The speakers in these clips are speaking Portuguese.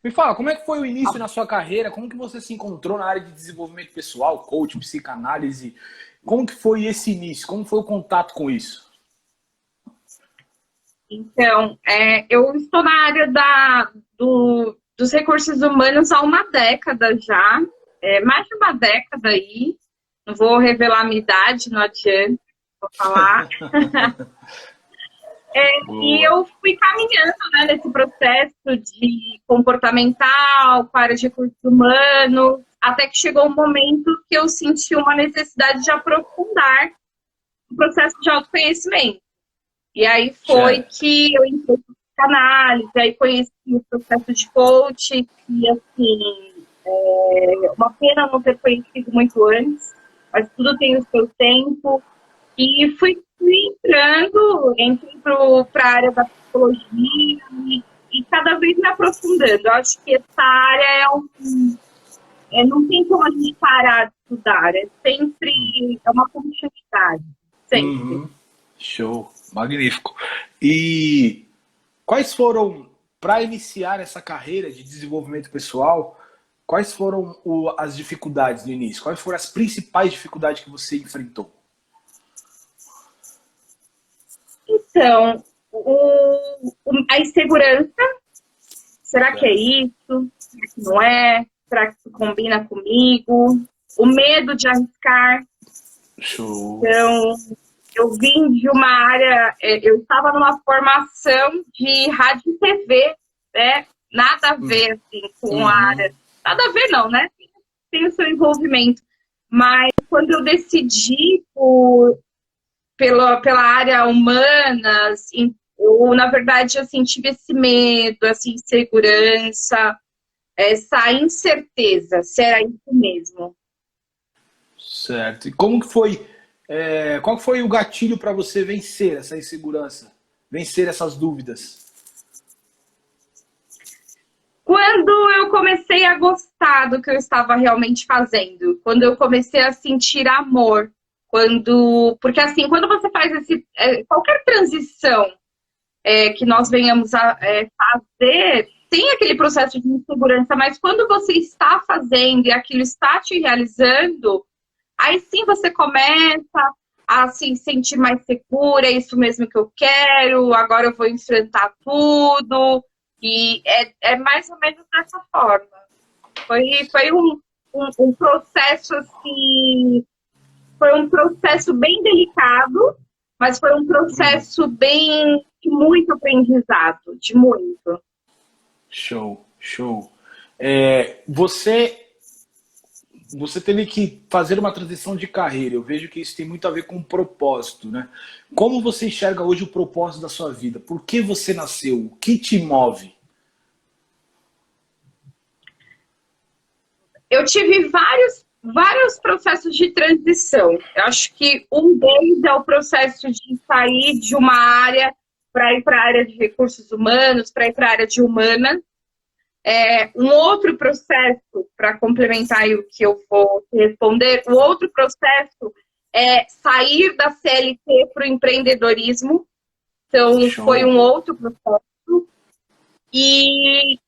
Me fala, como é que foi o início na sua carreira? Como que você se encontrou na área de desenvolvimento pessoal, coach, psicanálise? Como que foi esse início? Como foi o contato com isso? Então, eu estou na área dos recursos humanos há uma década já, mais de uma década aí. Não vou revelar a minha idade, não adianta, vou falar. E Boa. eu fui caminhando, né, nesse processo de comportamental, com a área de recursos humanos, até que chegou um momento que eu senti uma necessidade de aprofundar o processo de autoconhecimento. E aí foi Certo. que eu entrei na análise, aí conheci o processo de coach, e assim, uma pena não ter conhecido muito antes, mas tudo tem o seu tempo. E fui entrando, entrei para a área da psicologia e cada vez me aprofundando. Eu acho que essa área não tem como a gente parar de estudar, é uma continuidade, sempre. Uhum. Show. Magnífico. E quais foram, para iniciar essa carreira de desenvolvimento pessoal, quais foram as dificuldades no início? Quais foram as principais dificuldades que você enfrentou? Então, a insegurança, será que é Certo. isso? Será que não é? Será que isso combina comigo? O medo de arriscar. Show. Então, eu vim de uma área, eu estava numa formação de rádio e TV, né? Nada a ver, assim, com a Uhum. área. Nada a ver, não, né? Tem o seu envolvimento. Mas quando eu decidi pela área humanas, eu, na verdade, assim, tive esse medo, essa insegurança, essa incerteza, se era isso mesmo. Certo. E como que foi, qual que foi o gatilho para você vencer essa insegurança? Vencer essas dúvidas? Quando eu comecei a gostar do que eu estava realmente fazendo, quando eu comecei a sentir amor, porque assim, quando você faz qualquer transição que nós venhamos a fazer, tem aquele processo de insegurança, mas quando você está fazendo e aquilo está te realizando, aí sim você começa a se sentir mais segura, é isso mesmo que eu quero, agora eu vou enfrentar tudo. E é mais ou menos dessa forma. Foi um processo assim, foi um processo bem delicado, mas foi um processo bem de muito aprendizado, de muito. Show, show. Você teve que fazer uma transição de carreira. Eu vejo que isso tem muito a ver com propósito, né? Como você enxerga hoje o propósito da sua vida? Por que você nasceu? O que te move? Eu tive vários processos de transição. Eu acho que um deles é o processo de sair de uma área para ir para a área de recursos humanos, para ir para a área de humanas. Um outro processo, para complementar o que eu vou responder, o outro processo é sair da CLT para o empreendedorismo. Então, foi Show. um outro processo. E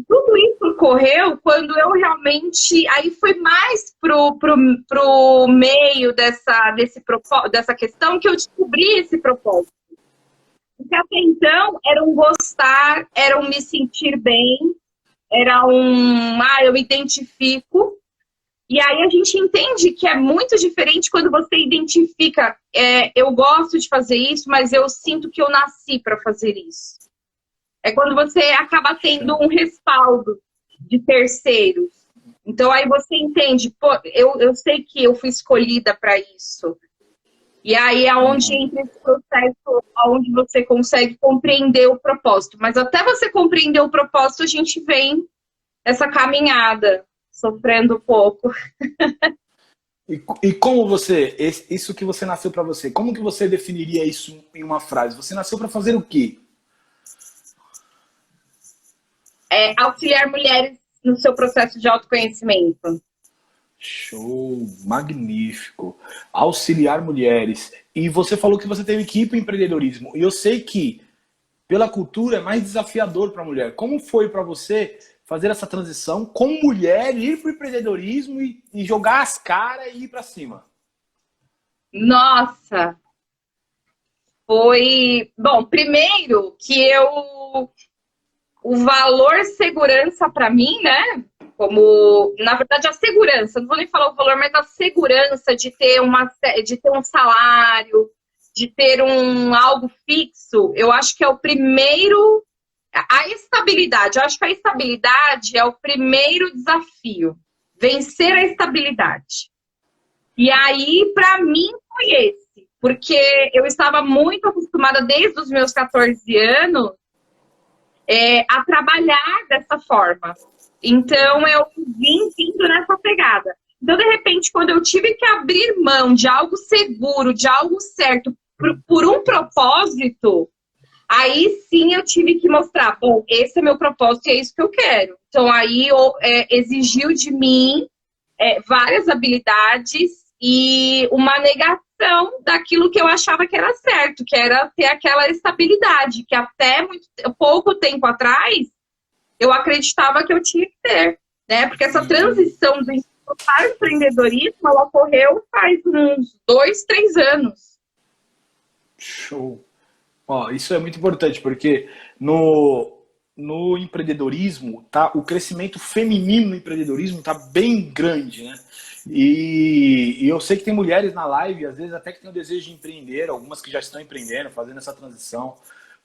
tudo isso ocorreu quando eu realmente. Aí foi mais pro meio dessa questão que eu descobri esse propósito. Porque até então era um gostar, era um me sentir bem, era eu me identifico. E aí a gente entende que é muito diferente quando você identifica, eu gosto de fazer isso, mas eu sinto que eu nasci para fazer isso. É quando você acaba tendo um respaldo de terceiros. Então aí você entende, pô, eu sei que eu fui escolhida para isso. E aí é onde entra esse processo, onde você consegue compreender o propósito. Mas até você compreender o propósito, a gente vem essa caminhada, sofrendo um pouco. E como você, isso que você nasceu para você, como que você definiria isso em uma frase? Você nasceu para fazer o quê? Auxiliar mulheres no seu processo de autoconhecimento. Show, magnífico. Auxiliar mulheres. E você falou que você teve que ir para o empreendedorismo. E eu sei que, pela cultura, é mais desafiador para a mulher. Como foi para você fazer essa transição com mulher, ir para o empreendedorismo e jogar as caras e ir para cima? Nossa, foi... Bom, primeiro que o valor segurança para mim, né? Como, na verdade, a segurança, não vou nem falar o valor, mas a segurança de ter um salário, de ter algo fixo, eu acho que é o primeiro. A estabilidade, eu acho que a estabilidade é o primeiro desafio. Vencer a estabilidade. E aí, para mim, foi esse. Porque eu estava muito acostumada, desde os meus 14 anos, a trabalhar dessa forma. Então, eu vim vindo nessa pegada. Então, de repente, quando eu tive que abrir mão de algo seguro, de algo certo, por um propósito, aí sim eu tive que mostrar, bom, esse é meu propósito e é isso que eu quero. Então, aí exigiu de mim várias habilidades e uma negação daquilo que eu achava que era certo, que era ter aquela estabilidade, que até pouco tempo atrás eu acreditava que eu tinha que ter, né? Porque essa transição do para o empreendedorismo, ela ocorreu faz uns 2, 3 anos. Show. Ó, isso é muito importante, porque no empreendedorismo, tá, o crescimento feminino no empreendedorismo tá bem grande, né? E eu sei que tem mulheres na live, às vezes até que tem o desejo de empreender, algumas que já estão empreendendo, fazendo essa transição.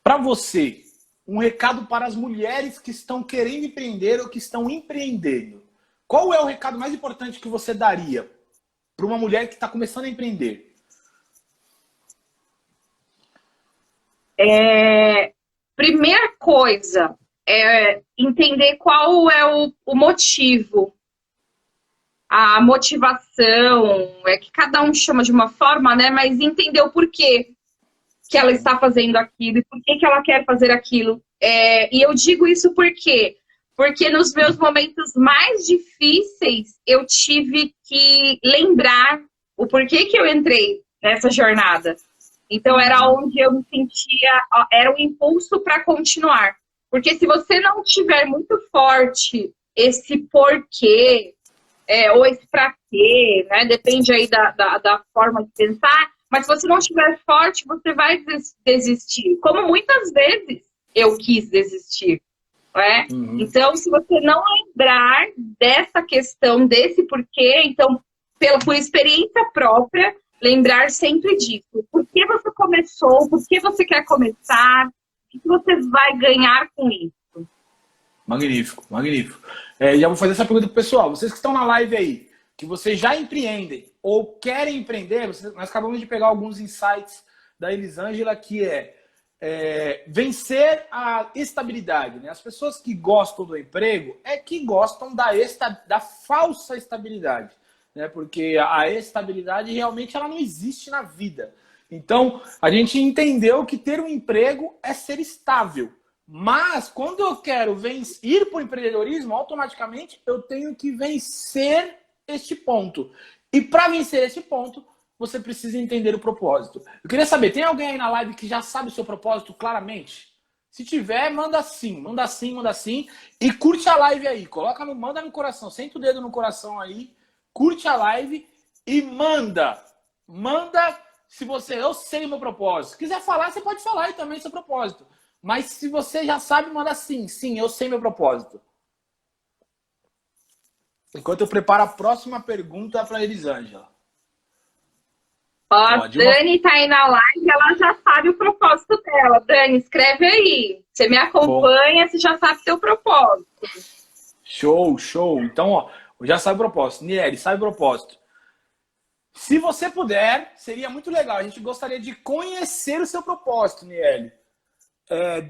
Para você, um recado para as mulheres que estão querendo empreender ou que estão empreendendo. Qual é o recado mais importante que você daria para uma mulher que está começando a empreender? Primeira coisa é entender qual é o motivo, a motivação, é que cada um chama de uma forma, né? Mas entender o porquê que ela está fazendo aquilo e por que ela quer fazer aquilo. E eu digo isso porque nos meus momentos mais difíceis eu tive que lembrar o porquê que eu entrei nessa jornada. Então era onde eu me sentia, era o impulso para continuar. Porque se você não tiver muito forte esse porquê, ou esse para quê, né? Depende aí da forma de pensar, mas se você não estiver forte, você vai desistir. Como muitas vezes eu quis desistir. Né? Então, se você não lembrar dessa questão, desse porquê, então, por experiência própria, lembrar sempre disso. Por que você começou? Por que você quer começar? O que você vai ganhar com isso? Magnífico, magnífico. Já vou fazer essa pergunta pro pessoal. Vocês que estão na live aí, que vocês já empreendem ou querem empreender, nós acabamos de pegar alguns insights da Elisângela, que vencer a estabilidade. Né? As pessoas que gostam do emprego é que gostam da falsa estabilidade. Né? Porque a estabilidade realmente ela não existe na vida. Então, a gente entendeu que ter um emprego é ser estável. Mas, quando eu quero ir para o empreendedorismo, automaticamente eu tenho que vencer este ponto. E para vencer este ponto, você precisa entender o propósito. Eu queria saber, tem alguém aí na live que já sabe o seu propósito claramente? Se tiver, manda sim, manda sim, manda sim. E curte a live aí, manda no coração, senta o dedo no coração aí, curte a live e manda. Manda se eu sei o meu propósito. Se quiser falar, você pode falar aí também seu propósito. Mas se você já sabe, manda sim, eu sei meu propósito. Enquanto eu preparo a próxima pergunta para a Elisângela. A Dani tá aí na live, ela já sabe o propósito dela. Dani, escreve aí. Você me acompanha, você já sabe o seu propósito. Show, show. Então, já sabe o propósito. Nieri, sabe o propósito. Se você puder, seria muito legal. A gente gostaria de conhecer o seu propósito, Nieri.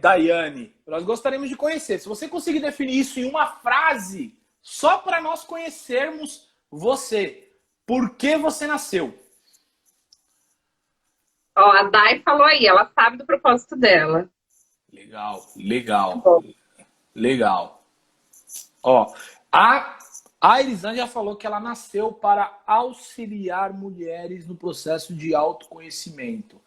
Daiane, nós gostaríamos de conhecer. Se você conseguir definir isso em uma frase, só para nós conhecermos você. Por que você nasceu? A Dai falou aí, ela sabe do propósito dela. Legal, legal. Legal. A Elisângela falou que ela nasceu para auxiliar mulheres no processo de autoconhecimento.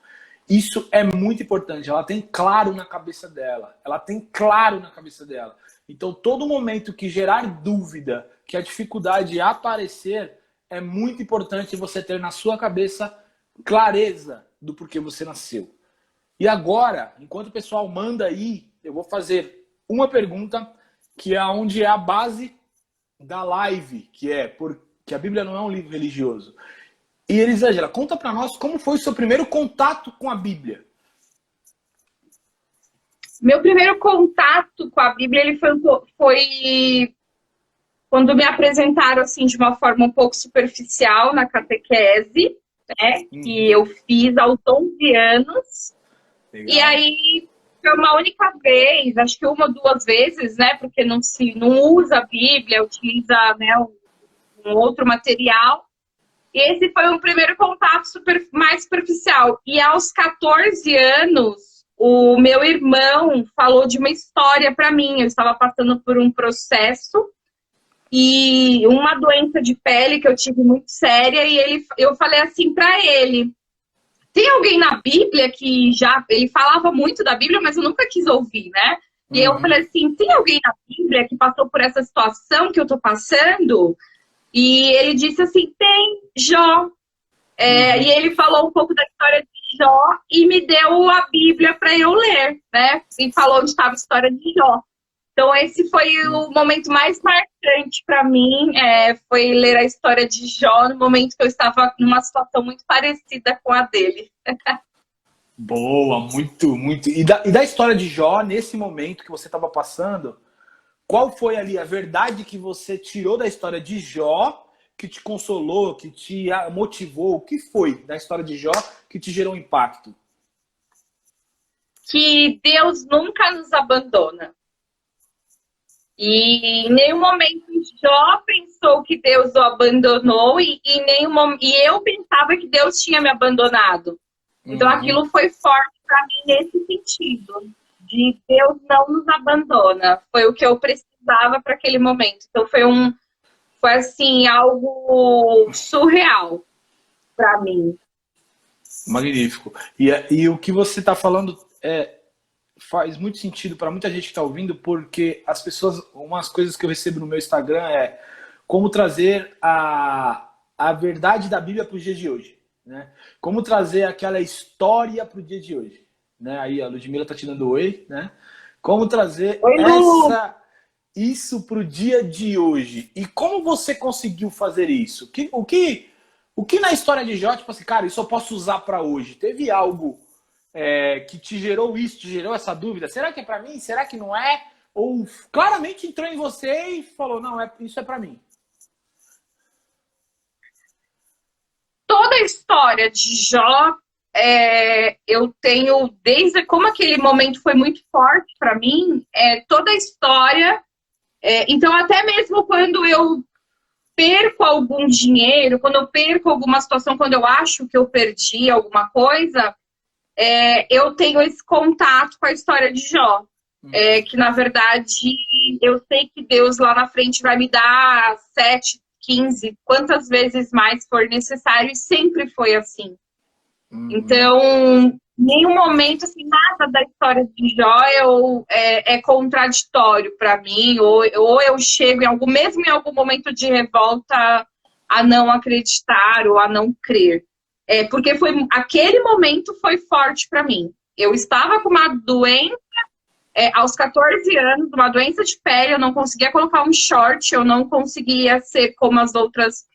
Isso é muito importante. Ela tem claro na cabeça dela. Ela tem claro na cabeça dela. Então, todo momento que gerar dúvida, que a dificuldade aparecer, é muito importante você ter na sua cabeça clareza do porquê você nasceu. E agora, enquanto o pessoal manda aí, eu vou fazer uma pergunta que é onde é a base da live, que é porque a Bíblia não é um livro religioso. E Elisângela, conta para nós como foi o seu primeiro contato com a Bíblia. Meu primeiro contato com a Bíblia ele foi quando me apresentaram assim de uma forma um pouco superficial na catequese, né? Que eu fiz aos 11 anos. Legal. E aí foi uma única vez, acho que uma ou duas vezes, né? Porque não usa a Bíblia, utiliza, né, um outro material. E esse foi um primeiro contato mais superficial. E aos 14 anos, o meu irmão falou de uma história para mim. Eu estava passando por um processo e uma doença de pele que eu tive muito séria. E eu falei assim para ele: tem alguém na Bíblia que já... Ele falava muito da Bíblia, mas eu nunca quis ouvir, né? E eu falei assim, tem alguém na Bíblia que passou por essa situação que eu tô passando? E ele disse assim, tem, Jó. E ele falou um pouco da história de Jó e me deu a Bíblia para eu ler, né? E falou onde estava a história de Jó. Então esse foi o momento mais marcante para mim, foi ler a história de Jó no momento que eu estava numa situação muito parecida com a dele. Boa, muito, muito. E da história de Jó, nesse momento que você estava passando, qual foi ali a verdade que você tirou da história de Jó, que te consolou, que te motivou? O que foi da história de Jó que te gerou impacto? Que Deus nunca nos abandona. E em nenhum momento Jó pensou que Deus o abandonou e eu pensava que Deus tinha me abandonado. Então aquilo foi forte para mim nesse sentido, de Deus não nos abandona. Foi o que eu precisava para aquele momento. Então foi assim, algo surreal para mim. Magnífico. E o que você está falando faz muito sentido para muita gente que está ouvindo, porque as pessoas, umas coisas que eu recebo no meu Instagram é como trazer a verdade da Bíblia para os dias de hoje, né? Como trazer aquela história para o dia de hoje, né? Aí a Ludmila está te dando oi, né? Como trazer isso para o dia de hoje. E como você conseguiu fazer isso? O que na história de Jó, tipo assim, cara, isso eu posso usar para hoje? Teve algo que te gerou isso, te gerou essa dúvida? Será que é para mim? Será que não é? Ou claramente entrou em você e falou, não, isso é para mim? Toda a história de Jó, eu tenho, desde como aquele momento foi muito forte para mim, toda a história. Então, até mesmo quando eu perco algum dinheiro, quando eu perco alguma situação, quando eu acho que eu perdi alguma coisa, eu tenho esse contato com a história de Jó. Que, na verdade, eu sei que Deus lá na frente vai me dar 7, 15, quantas vezes mais for necessário, e sempre foi assim. Então, em nenhum momento, assim, nada da história de Jó é contraditório para mim, ou eu chego mesmo em algum momento de revolta, a não acreditar ou a não crer. Porque aquele momento foi forte para mim. Eu estava com uma doença, aos 14 anos, uma doença de pele, eu não conseguia colocar um short, eu não conseguia ser como as outras,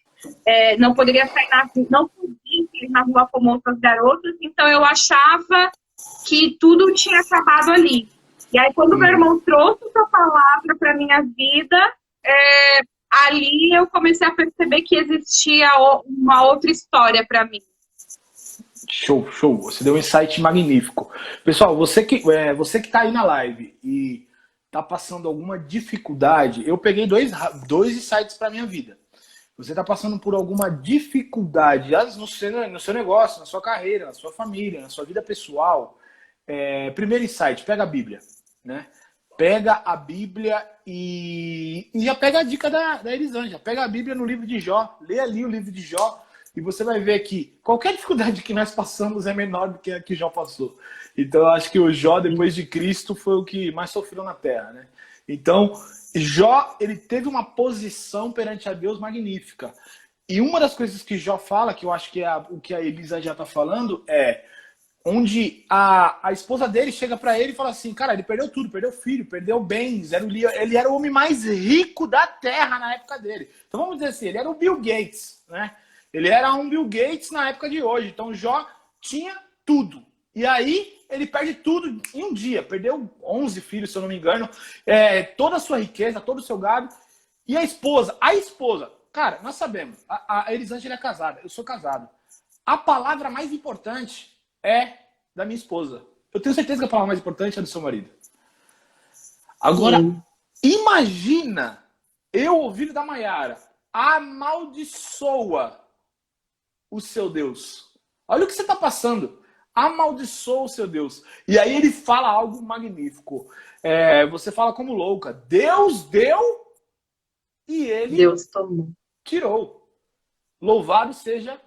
não poderia sair não podia ir na rua como outras garotas, então eu achava que tudo tinha acabado ali. E aí, quando meu irmão trouxe essa palavra para minha vida, ali eu comecei a perceber que existia uma outra história para mim. Show, show. Você deu um insight magnífico. Pessoal, você que tá aí na live e tá passando alguma dificuldade, eu peguei dois insights para minha vida. Você tá passando por alguma dificuldade no seu negócio, na sua carreira, na sua família, na sua vida pessoal. Primeiro insight, pega a Bíblia, né? Pega a Bíblia e já pega a dica da Elisângela. Pega a Bíblia no livro de Jó, lê ali o livro de Jó. e você vai ver que qualquer dificuldade que nós passamos é menor do que a que Jó passou. Então, eu acho que o Jó, depois de Cristo, foi o que mais sofreu na Terra, né? Então, Jó, ele teve uma posição perante a Deus magnífica. E uma das coisas que Jó fala, que eu acho que é o que a Elisa já está falando, é onde a esposa dele chega para ele e fala assim, cara, ele perdeu tudo, perdeu filho, perdeu bens, ele era o homem mais rico da Terra na época dele. Então vamos dizer assim, ele era o Bill Gates, né? Ele era um Bill Gates na época de hoje. Então Jó tinha tudo. E aí ele perde tudo em um dia. Perdeu 11 filhos, se eu não me engano, toda a sua riqueza, todo o seu gado. E a esposa, cara, nós sabemos, a Elisângela é casada, eu sou casado. A palavra mais importante é da minha esposa. Eu tenho certeza que a palavra mais importante é do seu marido. Agora, imagina eu ouvir da Maiara, amaldiçoa o seu Deus. Olha o que você está passando. Amaldiçoa o seu Deus. E aí ele fala algo magnífico. Você fala como louca. Deus deu e ele Deus tomou. Tirou. Louvado seja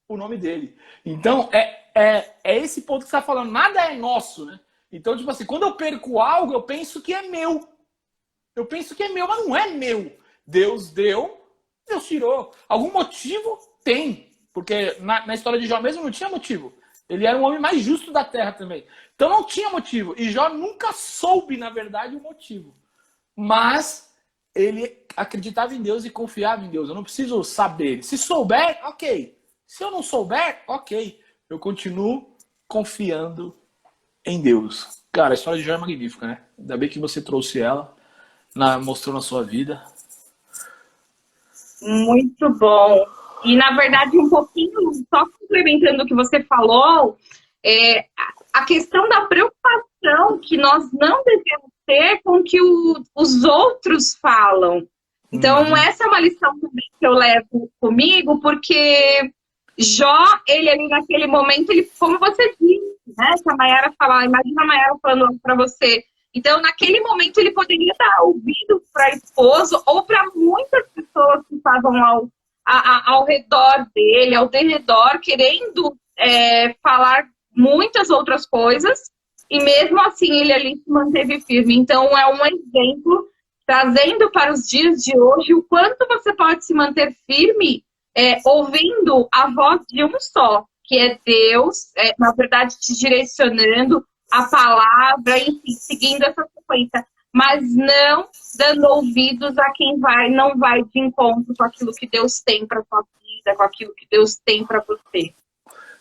o nome dele. Então, é esse ponto que você está falando. Nada é nosso, né? Então, tipo assim, quando eu perco algo, eu penso que é meu. Eu penso que é meu, mas não é meu. Deus deu, Deus tirou. Algum motivo? Tem. Porque na história de Jó mesmo não tinha motivo. Ele era um homem mais justo da terra também. Então não tinha motivo. E Jó nunca soube, na verdade, o motivo. Mas ele acreditava em Deus e confiava em Deus. Eu não preciso saber. Se souber, ok. Se eu não souber, ok. Eu continuo confiando em Deus. Cara, a história de Jó é magnífica, né? Ainda bem que você trouxe ela, mostrou na sua vida. Muito bom. E, na verdade, um pouquinho, só complementando o que você falou, a questão da preocupação que nós não devemos ter com o que os outros falam. Então, essa é uma lição também que eu levo comigo, porque Jó, ele ali naquele momento, ele, como você disse, né? Se a Maiara falar, imagina a Maiara falando para você. Então, naquele momento, ele poderia dar ouvido para a esposa ou para muitas pessoas que estavam ao redor dele, ao derredor, querendo falar muitas outras coisas, e mesmo assim ele ali se manteve firme. Então, é um exemplo, trazendo para os dias de hoje, o quanto você pode se manter firme ouvindo a voz de um só, que é Deus, na verdade, te direcionando a palavra, enfim, seguindo essa sequência, mas não dando ouvidos a quem não vai de encontro com aquilo que Deus tem para sua vida, com aquilo que Deus tem para você.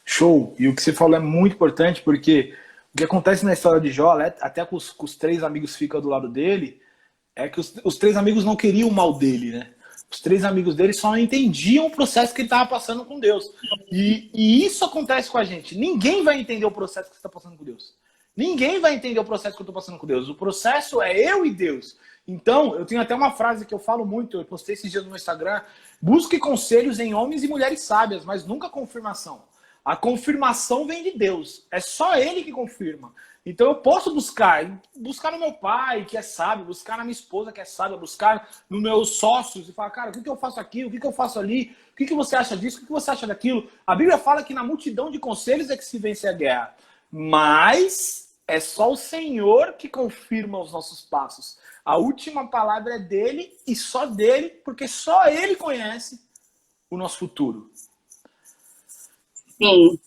Show! E o que você falou é muito importante, porque o que acontece na história de Jó, até que os três amigos ficam do lado dele, é que os três amigos não queriam o mal dele, né? Os três amigos dele só não entendiam o processo que ele estava passando com Deus. E isso acontece com a gente. Ninguém vai entender o processo que você está passando com Deus. Ninguém vai entender o processo que eu estou passando com Deus. O processo é eu e Deus. Então, eu tenho até uma frase que eu falo muito, eu postei esses dias no meu Instagram: busque conselhos em homens e mulheres sábias, mas nunca confirmação. A confirmação vem de Deus. É só Ele que confirma. Então eu posso buscar no meu pai, que é sábio, buscar na minha esposa, que é sábia, buscar nos meus sócios e falar, cara, o que eu faço aqui, o que eu faço ali, o que você acha disso, o que você acha daquilo. A Bíblia fala que na multidão de conselhos é que se vence a guerra. Mas é só o Senhor que confirma os nossos passos. A última palavra é dele e só dele, porque só ele conhece o nosso futuro. Sim.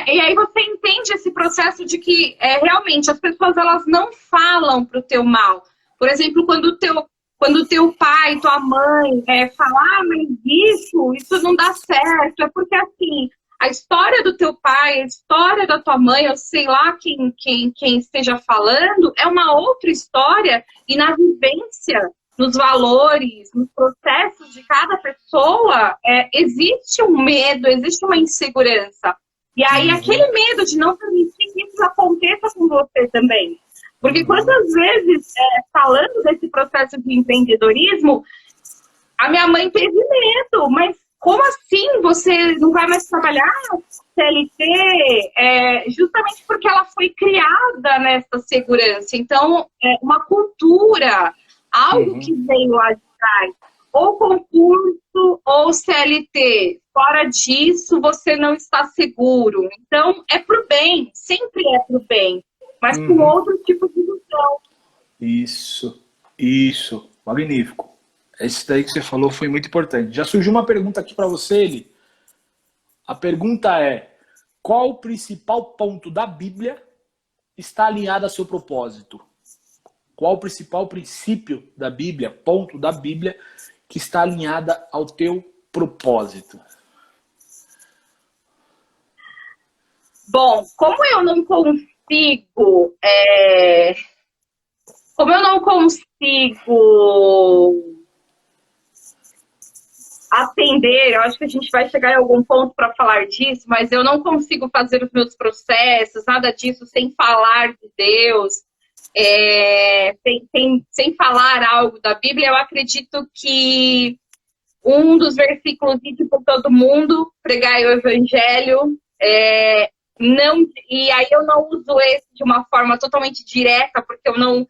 E aí você entende esse processo de que realmente as pessoas elas não falam pro teu mal. Por exemplo, quando o teu pai, tua mãe falar, mas isso não dá certo, é porque assim, a história do teu pai, a história da tua mãe, eu sei lá quem esteja falando, é uma outra história, e na vivência, nos valores, nos processos de cada pessoa, existe um medo, existe uma insegurança. E aí, aquele medo de não permitir que isso aconteça com você também. Porque quantas vezes, falando desse processo de empreendedorismo, a minha mãe teve medo, mas como assim você não vai mais trabalhar CLT? Justamente porque ela foi criada nessa segurança. Então, uma cultura, algo que veio lá de trás, ou concurso ou CLT. fora disso você não está seguro. Então, é pro bem, sempre é pro bem, mas com outro tipo de visão. Isso, magnífico. Esse daí que você falou foi muito importante. Já surgiu uma pergunta aqui para você, Eli. A pergunta é: qual o principal ponto da Bíblia está alinhado a seu propósito? Qual o principal princípio da Bíblia, ponto da Bíblia, que está alinhada ao teu propósito? Bom, como eu não consigo atender, eu acho que a gente vai chegar em algum ponto para falar disso, mas eu não consigo fazer os meus processos, nada disso, sem falar de Deus, sem falar algo da Bíblia. Eu acredito que um dos versículos dito por todo mundo, pregai o evangelho, não, e aí eu não uso esse de uma forma totalmente direta, porque eu não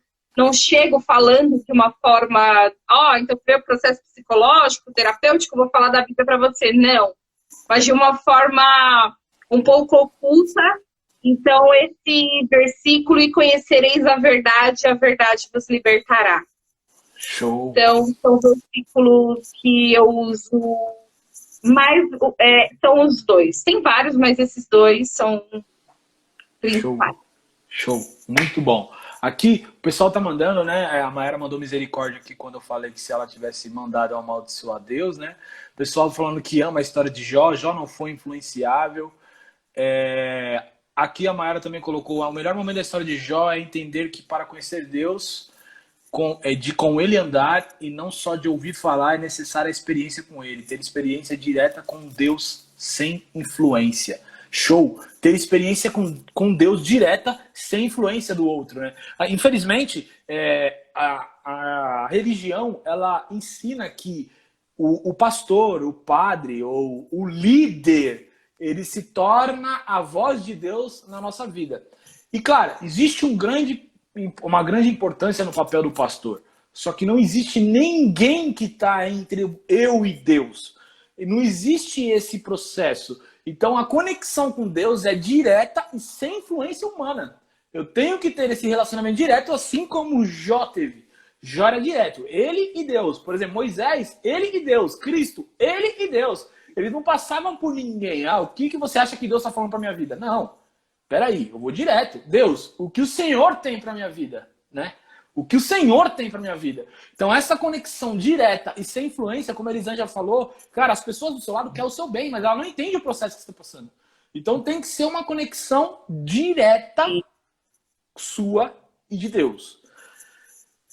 chego falando de uma forma, então foi um processo psicológico, terapêutico, vou falar da Bíblia para você. Não, mas de uma forma um pouco oculta. Então, esse versículo, e conhecereis a verdade vos libertará. Show. Então, são versículos que eu uso mais, são os dois. Tem vários, mas esses dois são principais. Show, muito bom. Aqui, o pessoal tá mandando, né? A Mayara mandou misericórdia aqui quando eu falei que se ela tivesse mandado amaldiçoar Deus, né? O pessoal falando que ama a história de Jó. Jó não foi influenciável. Aqui a Mayara também colocou: o melhor momento da história de Jó é entender que para conhecer Deus, com ele andar e não só de ouvir falar, é necessária a experiência com ele. Ter experiência direta com Deus sem influência. Show! Ter experiência com Deus direta, sem influência do outro, né? Infelizmente, a religião, ela ensina que o pastor, o padre ou o líder, ele se torna a voz de Deus na nossa vida. E, claro, existe uma grande importância no papel do pastor. Só que não existe ninguém que está entre eu e Deus. Não existe esse processo. Então a conexão com Deus é direta e sem influência humana. Eu tenho que ter esse relacionamento direto, assim como Jó teve. Jó era direto, ele e Deus. Por exemplo, Moisés, ele e Deus. Cristo, ele e Deus. Eles não passavam por ninguém. O que você acha que Deus está falando para minha vida? Não. Peraí, eu vou direto. Deus, o que o Senhor tem para minha vida, né? O que o Senhor tem para minha vida. Então, essa conexão direta e sem influência, como a Elisângela falou, cara, as pessoas do seu lado querem o seu bem, mas ela não entende o processo que você está passando. Então, tem que ser uma conexão direta sua e de Deus.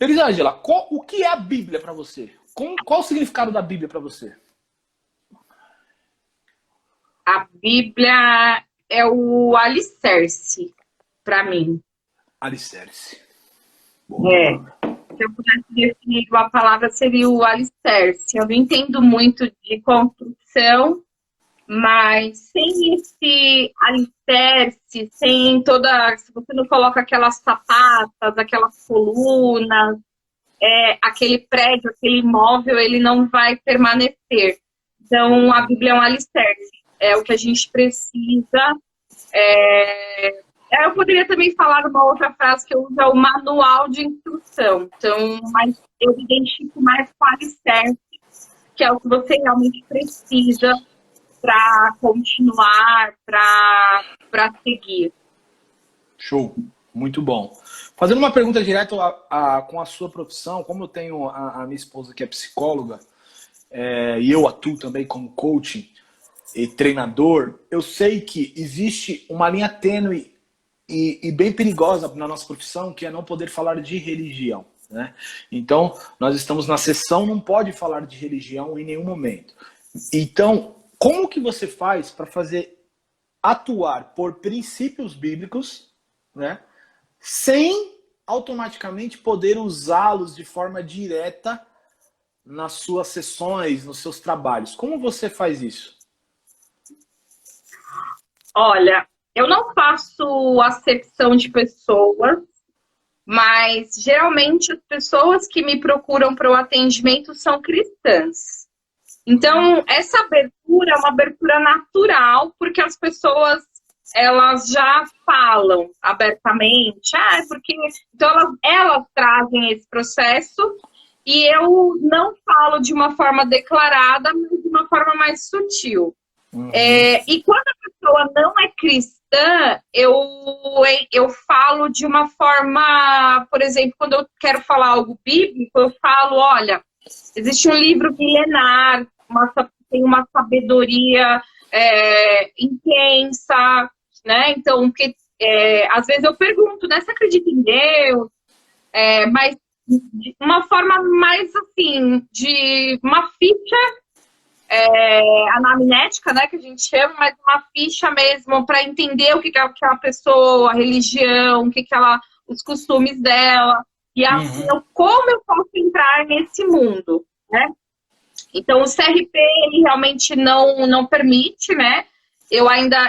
Elisângela, o que é a Bíblia para você? Qual o significado da Bíblia para você? A Bíblia é o alicerce para mim. Alicerce. Se eu pudesse definir uma palavra, seria o alicerce. Eu não entendo muito de construção, mas sem esse alicerce, sem toda... Se você não coloca aquelas sapatas, aquelas colunas, aquele prédio, aquele imóvel, ele não vai permanecer. Então, a Bíblia é um alicerce. É o que a gente precisa. Eu poderia também falar uma outra frase que eu uso, é o manual de instrução. Então, mas eu me identifico mais com o alicerce, que é o que você realmente precisa para continuar, para seguir. Show, muito bom. Fazendo uma pergunta direta com a sua profissão, como eu tenho a minha esposa que é psicóloga, e eu atuo também como coaching e treinador, eu sei que existe uma linha tênue e bem perigosa na nossa profissão, que é não poder falar de religião, né? Então, nós estamos na sessão, não pode falar de religião em nenhum momento. Então, como que você faz para atuar por princípios bíblicos, né, sem automaticamente poder usá-los de forma direta nas suas sessões, nos seus trabalhos? Como você faz isso? Olha, eu não faço acepção de pessoas, mas geralmente as pessoas que me procuram para o atendimento são cristãs. Então, essa abertura é uma abertura natural, porque as pessoas, elas já falam abertamente, porque... Então, elas trazem esse processo, e eu não falo de uma forma declarada, mas de uma forma mais sutil. E quando a pessoa não é cristã, eu falo de uma forma, por exemplo, quando eu quero falar algo bíblico, eu falo, olha, existe um livro milenar, tem uma sabedoria intensa, né? Então, porque, às vezes eu pergunto, né? Você acredita em Deus? Mas de uma forma mais assim, de uma ficha anamnética, né, que a gente chama, mas uma ficha mesmo para entender o que é aquela pessoa, a religião, os costumes dela, e assim, como eu posso entrar nesse mundo, né? Então, o CRP, ele realmente não permite, né?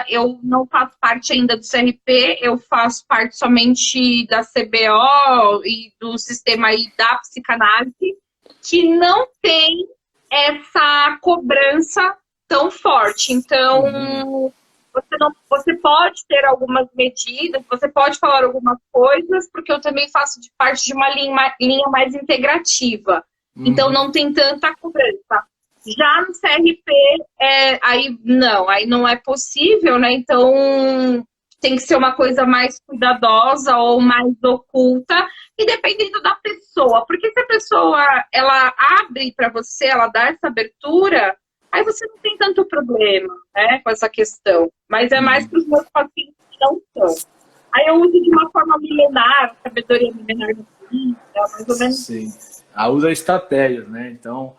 Eu não faço parte ainda do CRP, eu faço parte somente da CBO e do sistema aí da psicanálise, que não tem essa cobrança tão forte. Então, você pode ter algumas medidas, você pode falar algumas coisas, porque eu também faço parte de uma linha mais integrativa. Então, não tem tanta cobrança. Já no CRP, aí não é possível, né? Então, tem que ser uma coisa mais cuidadosa ou mais oculta, e dependendo da pessoa. Porque se a pessoa, ela abre para você, ela dá essa abertura, aí você não tem tanto problema, né, com essa questão. Mas é mais para os meus pacientes que não são. Aí eu uso de uma forma milenar, sabedoria milenar da vida, mais ou menos. Sim. Usa estratégias, né? Então,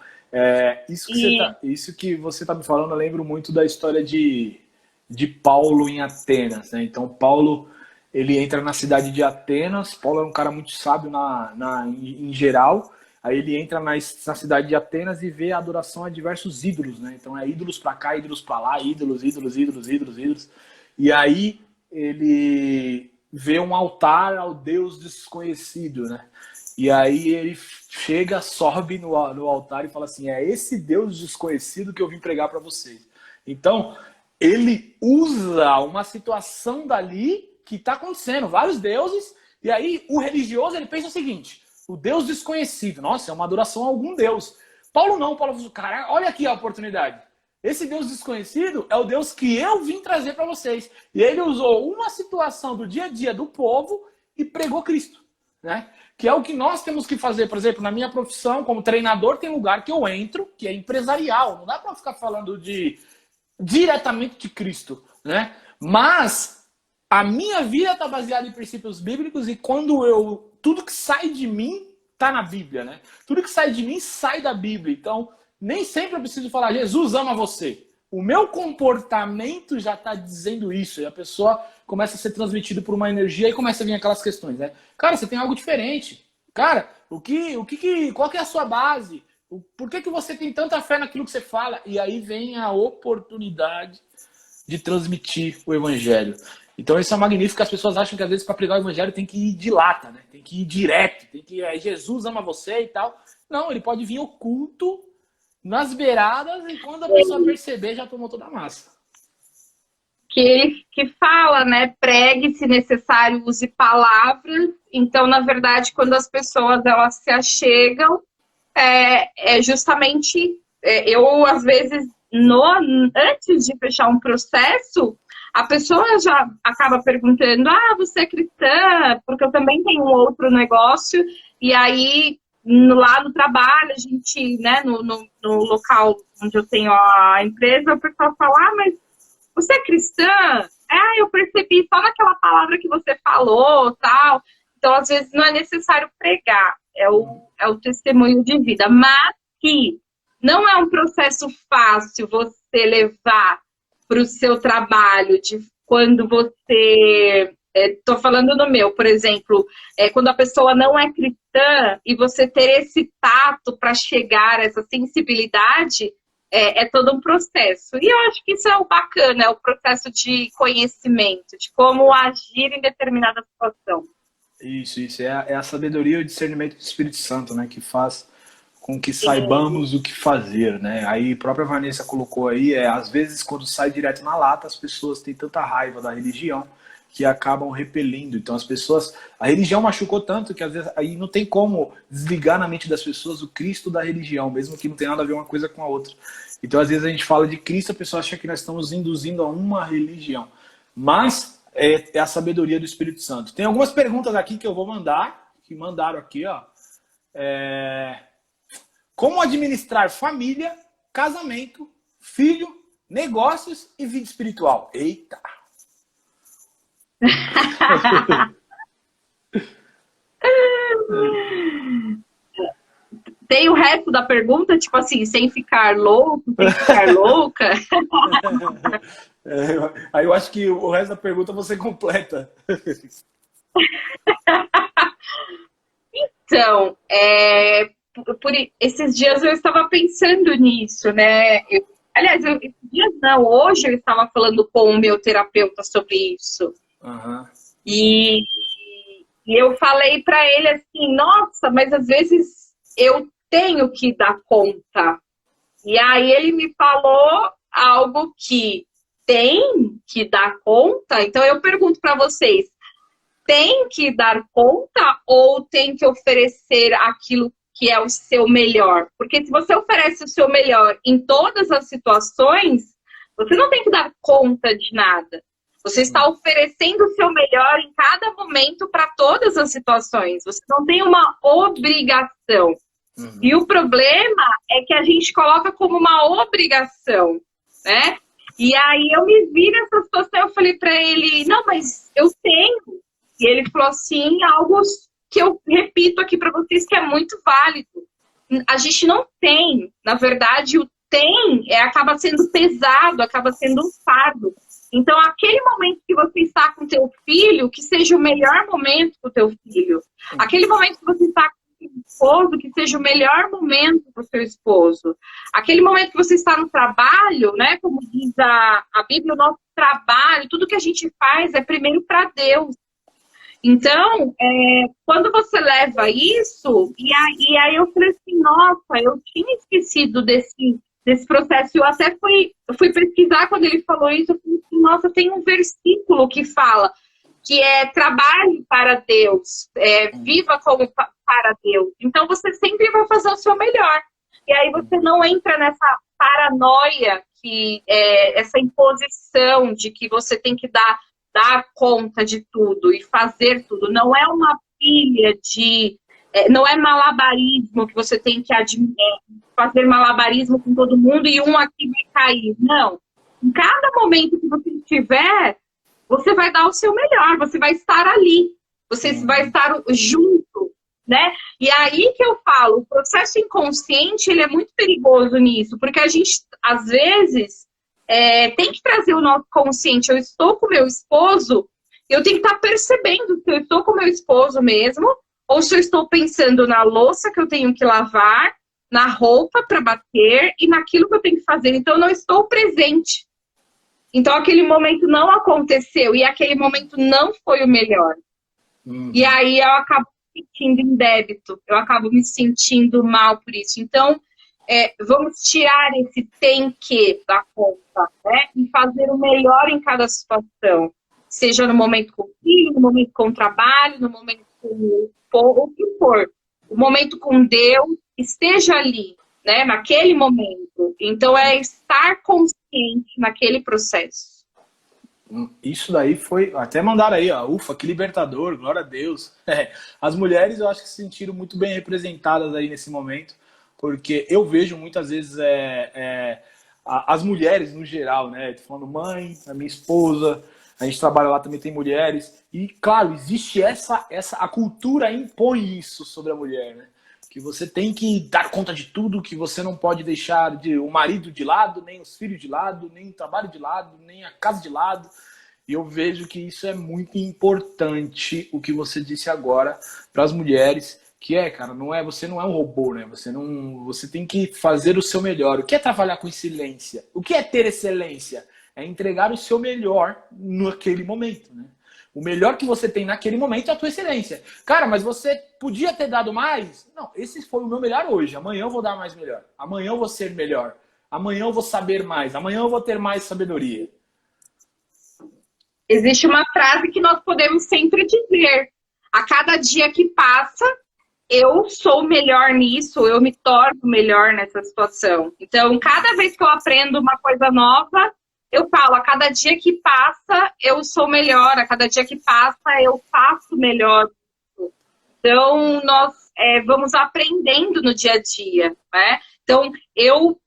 isso que você está me falando, eu lembro muito da história de Paulo em Atenas, né? Então, Paulo, ele entra na cidade de Atenas. Paulo é um cara muito sábio em geral. Aí ele entra na cidade de Atenas e vê a adoração a diversos ídolos, né? Então, ídolos para cá, ídolos para lá, ídolos. E aí ele vê um altar ao Deus desconhecido, né? E aí ele chega, sobe no altar e fala assim, é esse Deus desconhecido que eu vim pregar para vocês. Então, ele usa uma situação dali que está acontecendo, vários deuses, e aí o religioso ele pensa o seguinte, o Deus desconhecido, nossa, é uma adoração a algum Deus. Paulo não, Paulo falou, cara, olha aqui a oportunidade. Esse Deus desconhecido é o Deus que eu vim trazer para vocês. E ele usou uma situação do dia a dia do povo e pregou Cristo, né? Que é o que nós temos que fazer. Por exemplo, na minha profissão, como treinador, tem lugar que eu entro, que é empresarial. Não dá para ficar falando diretamente de Cristo, né? Mas a minha vida está baseada em princípios bíblicos e tudo que sai de mim está na Bíblia, né? Tudo que sai de mim sai da Bíblia. Então, nem sempre eu preciso falar, Jesus ama você. O meu comportamento já está dizendo isso. E a pessoa começa a ser transmitida por uma energia e começa a vir aquelas questões, né? Cara, você tem algo diferente. Cara, qual que é a sua base? Por que você tem tanta fé naquilo que você fala? E aí vem a oportunidade de transmitir o evangelho. Então isso é magnífico, as pessoas acham que às vezes para pregar o evangelho tem que ir de lata, né? Tem que ir direto, Jesus ama você e tal. Não, ele pode vir oculto, nas beiradas, e quando a pessoa perceber, já tomou toda a massa. Que fala, né, pregue, se necessário, use palavras. Então, na verdade, quando as pessoas elas se achegam, justamente, eu, às vezes, antes de fechar um processo, a pessoa já acaba perguntando, você é cristã? Porque eu também tenho um outro negócio, e aí, lá no trabalho, a gente, né, no local onde eu tenho a empresa, o pessoal fala, mas você é cristã? Eu percebi só naquela palavra que você falou, tal. Então, às vezes, não é necessário pregar, é o testemunho de vida. Mas que não é um processo fácil você levar para o seu trabalho, de quando você... Estou falando no meu, por exemplo, quando a pessoa não é cristã e você ter esse tato para chegar a essa sensibilidade, é todo um processo. E eu acho que isso é o bacana, é o processo de conhecimento, de como agir em determinada situação. Isso. É a sabedoria e o discernimento do Espírito Santo, né? Que faz com que saibamos o que fazer, né? Aí a própria Vanessa colocou aí, às vezes quando sai direto na lata, as pessoas têm tanta raiva da religião que acabam repelindo. Então as pessoas, a religião machucou tanto que às vezes aí não tem como desligar na mente das pessoas o Cristo da religião, mesmo que não tenha nada a ver uma coisa com a outra. Então às vezes a gente fala de Cristo, a pessoa acha que nós estamos induzindo a uma religião. Mas é a sabedoria do Espírito Santo. Tem algumas perguntas aqui que eu vou mandar, que mandaram aqui, ó. Como administrar família, casamento, filho, negócios e vida espiritual? Eita! Tem o resto da pergunta, tipo assim, sem ficar louco, sem ficar louca? Aí eu acho que o resto da pergunta você completa. Então, por esses dias eu estava pensando nisso, né? Aliás, esses dias não, hoje eu estava falando com o meu terapeuta sobre isso. Uhum. E eu falei para ele assim, nossa, mas às vezes eu tenho que dar conta. E aí ele me falou algo que tem que dar conta. Então eu pergunto para vocês, tem que dar conta ou tem que oferecer aquilo que é o seu melhor? Porque se você oferece o seu melhor em todas as situações, você não tem que dar conta de nada. Você está oferecendo o seu melhor em cada momento para todas as situações. Você não tem uma obrigação. Uhum. E o problema é que a gente coloca como uma obrigação, né? E aí eu me vi nessa situação, eu falei para ele, não, mas eu tenho. E ele falou assim, algo que eu repito aqui para vocês que é muito válido. A gente não tem, na verdade, o tem acaba sendo pesado, acaba sendo um fardo. Então, aquele momento que você está com o teu filho, que seja o melhor momento para o teu filho. Aquele momento que você está com o seu esposo, que seja o melhor momento para o seu esposo. Aquele momento que você está no trabalho, né? Como diz a Bíblia, o nosso trabalho, tudo que a gente faz é primeiro para Deus. Então, quando você leva isso, e aí eu falei assim, nossa, eu tinha esquecido desse processo. Eu até fui pesquisar quando ele falou isso, eu falei assim, nossa, tem um versículo que fala que é trabalhe para Deus, viva como para Deus. Então, você sempre vai fazer o seu melhor. E aí você não entra nessa paranoia, essa imposição de que você tem que dar conta de tudo e fazer tudo. Não é uma pilha não é malabarismo que você tem que fazer malabarismo com todo mundo e um aqui vai cair. Não. Em cada momento que você estiver, você vai dar o seu melhor, você vai estar ali, você vai estar junto, né? E aí que eu falo, o processo inconsciente, ele é muito perigoso nisso, porque a gente, às vezes, tem que trazer o nosso consciente. Eu estou com meu esposo, eu tenho que estar percebendo se eu estou com meu esposo mesmo, ou se eu estou pensando na louça que eu tenho que lavar, na roupa para bater e naquilo que eu tenho que fazer. Então, eu não estou presente. Então, aquele momento não aconteceu e aquele momento não foi o melhor. E aí, eu acabo me sentindo em débito, eu acabo me sentindo mal por isso. Então, vamos tirar esse tem que da conta, né? E fazer o melhor em cada situação. Seja no momento com o filho, no momento com o trabalho, no momento com o povo, o que for. O momento com Deus, esteja ali, né? Naquele momento. Então, é estar consciente naquele processo. Isso daí foi... Até mandaram aí, ó. Ufa, que libertador, glória a Deus. As mulheres, eu acho que se sentiram muito bem representadas aí nesse momento. Porque eu vejo muitas vezes as mulheres no geral, né? Tô falando mãe, a minha esposa, a gente trabalha lá também, tem mulheres. E, claro, existe a cultura impõe isso sobre a mulher, né? Que você tem que dar conta de tudo, que você não pode deixar o marido de lado, nem os filhos de lado, nem o trabalho de lado, nem a casa de lado. E eu vejo que isso é muito importante, o que você disse agora, para as mulheres. Que cara, você não é um robô, né? Você tem que fazer o seu melhor. O que é trabalhar com excelência? O que é ter excelência? É entregar o seu melhor naquele momento, né? O melhor que você tem naquele momento é a tua excelência. Cara, mas você podia ter dado mais? Não, esse foi o meu melhor hoje. Amanhã eu vou dar mais melhor. Amanhã eu vou ser melhor. Amanhã eu vou saber mais. Amanhã eu vou ter mais sabedoria. Existe uma frase que nós podemos sempre dizer. A cada dia que passa, eu sou melhor nisso, eu me torno melhor nessa situação. Então, cada vez que eu aprendo uma coisa nova, eu falo, a cada dia que passa, eu sou melhor, a cada dia que passa, eu faço melhor. Então, nós vamos aprendendo no dia a dia, né? Então, eu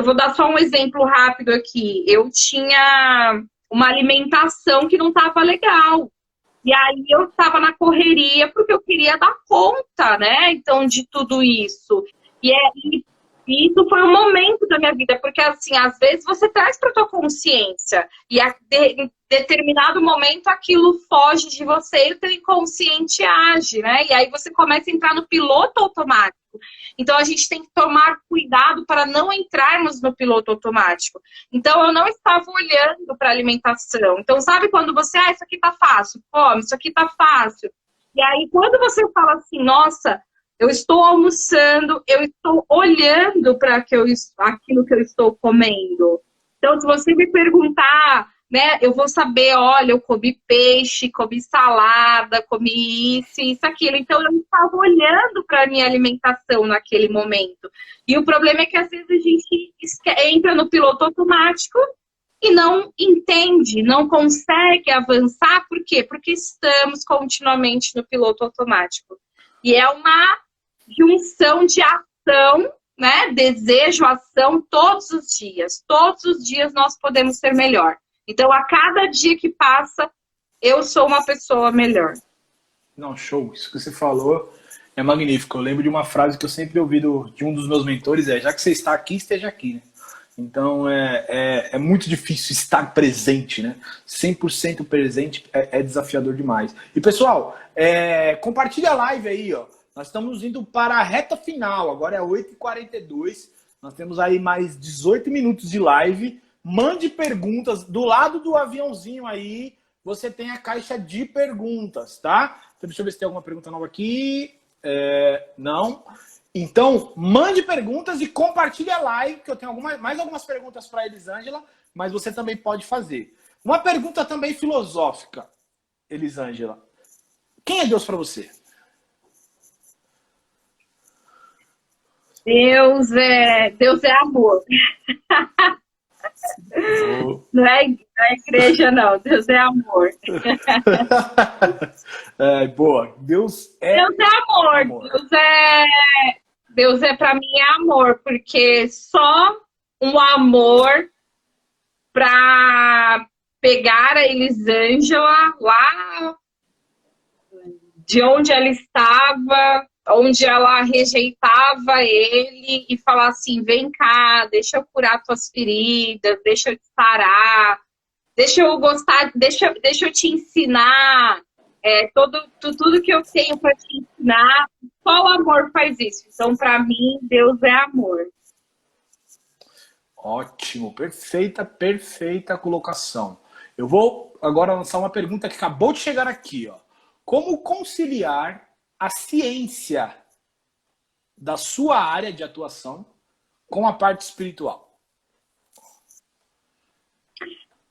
vou dar só um exemplo rápido aqui. Eu tinha uma alimentação que não estava legal. E aí eu estava na correria porque eu queria dar conta, né? Então, de tudo isso. E isso foi um momento da minha vida, porque assim, às vezes você traz para tua consciência e em determinado momento aquilo foge de você e o teu inconsciente age, né? E aí você começa a entrar no piloto automático. Então a gente tem que tomar cuidado para não entrarmos no piloto automático. Então eu não estava olhando para a alimentação. Então sabe quando você, isso aqui tá fácil, come, isso aqui tá fácil. E aí quando você fala assim, nossa, eu estou almoçando, eu estou olhando para aquilo que eu estou comendo. Então, se você me perguntar, né, eu vou saber, olha, eu comi peixe, comi salada, comi isso, aquilo. Então, eu estava olhando para a minha alimentação naquele momento. E o problema é que, às vezes, a gente entra no piloto automático e não entende, não consegue avançar. Por quê? Porque estamos continuamente no piloto automático. E é uma junção de ação, né? Desejo, ação, todos os dias. Todos os dias nós podemos ser melhor. Então, a cada dia que passa, eu sou uma pessoa melhor. Não, show. Isso que você falou é magnífico. Eu lembro de uma frase que eu sempre ouvi de um dos meus mentores, já que você está aqui, esteja aqui, né? Então, é muito difícil estar presente, né? 100% presente é desafiador demais. E, pessoal, compartilha a live aí, ó. Nós estamos indo para a reta final, agora é 8h42, nós temos aí mais 18 minutos de live. Mande perguntas, do lado do aviãozinho aí, você tem a caixa de perguntas, tá? Então, deixa eu ver se tem alguma pergunta nova aqui. Não. Então, mande perguntas e compartilhe a live, que eu tenho mais algumas perguntas para a Elisângela, mas você também pode fazer. Uma pergunta também filosófica, Elisângela. Quem é Deus para você? Deus é amor. Não é igreja, não. Deus é amor. Boa. Deus é amor. Deus para mim é amor, porque só um amor para pegar a Elisângela lá de onde ela estava, onde ela rejeitava ele e falar assim, vem cá, deixa eu curar tuas feridas, deixa eu te sarar, deixa eu te ensinar tudo que eu tenho para te ensinar. Só o amor faz isso. Então, para mim, Deus é amor. Ótimo, perfeita colocação. Eu vou agora lançar uma pergunta que acabou de chegar aqui, ó. Como conciliar a ciência da sua área de atuação com a parte espiritual?